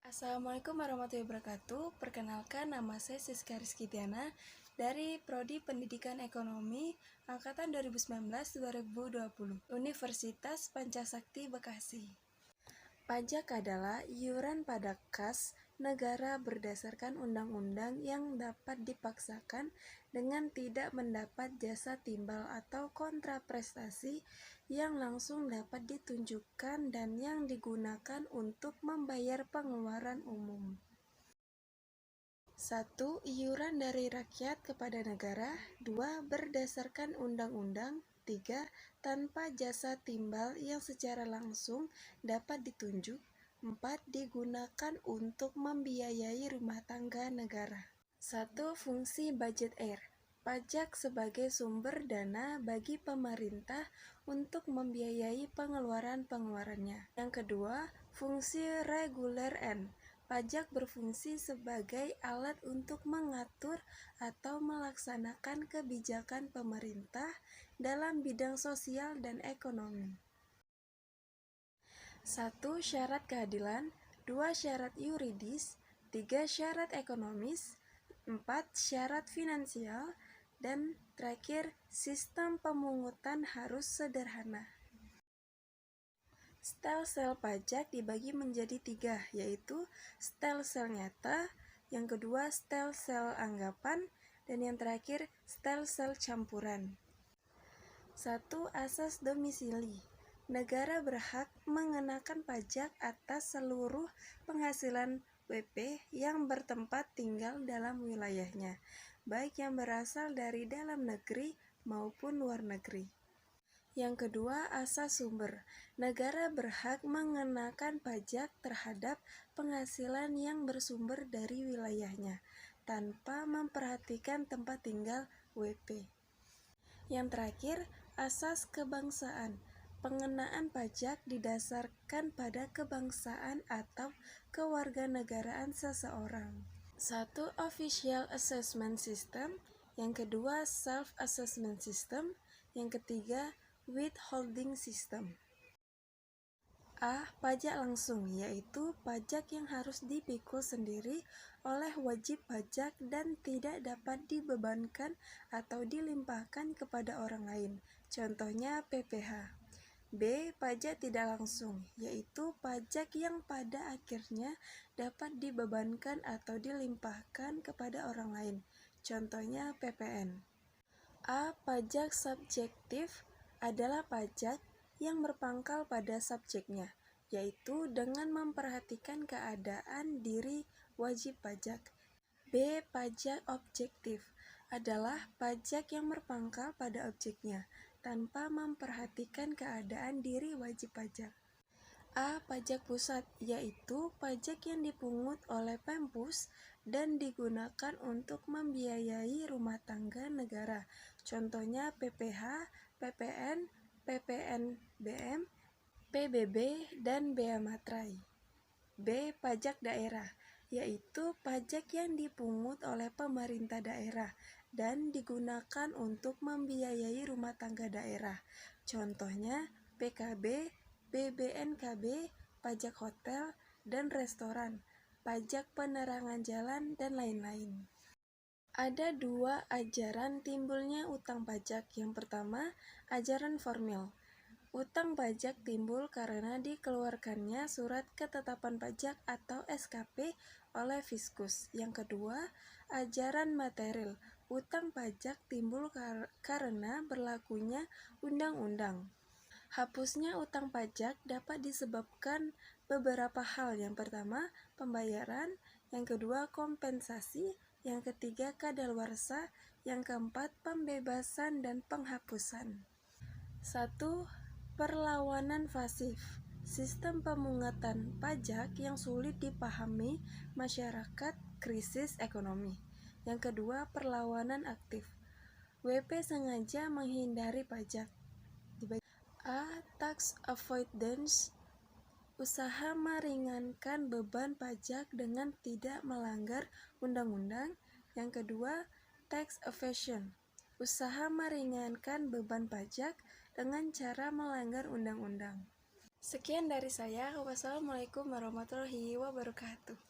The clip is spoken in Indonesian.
Assalamualaikum warahmatullahi wabarakatuh. Perkenalkan, nama saya Siska Rizkytiana dari Prodi Pendidikan Ekonomi Angkatan 2019-2020 Universitas Pancasakti Bekasi. Pajak adalah iuran pada kas negara berdasarkan undang-undang yang dapat dipaksakan dengan tidak mendapat jasa timbal atau kontraprestasi yang langsung dapat ditunjukkan dan yang digunakan untuk membayar pengeluaran umum. 1. Iuran dari rakyat kepada negara. 2. Berdasarkan undang-undang. 3. Tanpa jasa timbal yang secara langsung dapat ditunjuk. 4. Digunakan untuk membiayai rumah tangga negara. 1. Fungsi budget air. Pajak sebagai sumber dana bagi pemerintah untuk membiayai pengeluaran-pengeluarannya. Yang kedua, fungsi reguler N. Pajak berfungsi sebagai alat untuk mengatur atau melaksanakan kebijakan pemerintah dalam bidang sosial dan ekonomi. 1. Syarat keadilan. 2. Syarat yuridis. 3. Syarat ekonomis. 4. Syarat finansial. Dan terakhir, sistem pemungutan harus sederhana. Stelsel pajak dibagi menjadi 3, yaitu stelsel nyata, yang kedua stelsel anggapan, dan yang terakhir stelsel campuran. 1. Asas domisili. Negara berhak mengenakan pajak atas seluruh penghasilan WP yang bertempat tinggal dalam wilayahnya, baik yang berasal dari dalam negeri maupun luar negeri. Yang kedua, asas sumber. Negara berhak mengenakan pajak terhadap penghasilan yang bersumber dari wilayahnya, tanpa memperhatikan tempat tinggal WP. Yang terakhir, asas kebangsaan. Pengenaan pajak didasarkan pada kebangsaan atau kewarganegaraan seseorang. 1. Official Assessment System. Yang kedua, Self-Assessment System. Yang ketiga, Withholding System. A. Pajak langsung, yaitu pajak yang harus dipikul sendiri oleh wajib pajak dan tidak dapat dibebankan atau dilimpahkan kepada orang lain. Contohnya PPh. B. Pajak tidak langsung, yaitu pajak yang pada akhirnya dapat dibebankan atau dilimpahkan kepada orang lain. Contohnya PPN. A. Pajak subjektif adalah pajak yang berpangkal pada subjeknya, yaitu dengan memperhatikan keadaan diri wajib pajak. B. Pajak objektif adalah pajak yang berpangkal pada objeknya, tanpa memperhatikan keadaan diri wajib pajak. A. Pajak pusat, yaitu pajak yang dipungut oleh Pempus dan digunakan untuk membiayai rumah tangga negara. Contohnya PPh, PPN, PPNBM, PBB, dan Bea Matrai. B. Pajak daerah, yaitu pajak yang dipungut oleh pemerintah daerah dan digunakan untuk membiayai rumah tangga daerah. Contohnya PKB, BBNKB, pajak hotel dan restoran, pajak penerangan jalan, dan lain-lain. Ada dua ajaran timbulnya utang pajak. Yang pertama, ajaran formil. Utang pajak timbul karena dikeluarkannya surat ketetapan pajak atau SKP oleh Fiskus. Yang kedua, ajaran material. Utang pajak timbul karena berlakunya undang-undang. Hapusnya utang pajak dapat disebabkan beberapa hal. Yang pertama, pembayaran. Yang kedua, kompensasi. Yang ketiga, kadaluarsa. Yang keempat, pembebasan dan penghapusan. 1. Perlawanan pasif. Sistem pemungutan pajak yang sulit dipahami masyarakat krisis ekonomi. Yang kedua, perlawanan aktif. WP sengaja menghindari pajak. A. Tax avoidance. Usaha meringankan beban pajak dengan tidak melanggar undang-undang. Yang kedua, tax evasion. Usaha meringankan beban pajak dengan cara melanggar undang-undang. Sekian dari saya. Wassalamualaikum warahmatullahi wabarakatuh.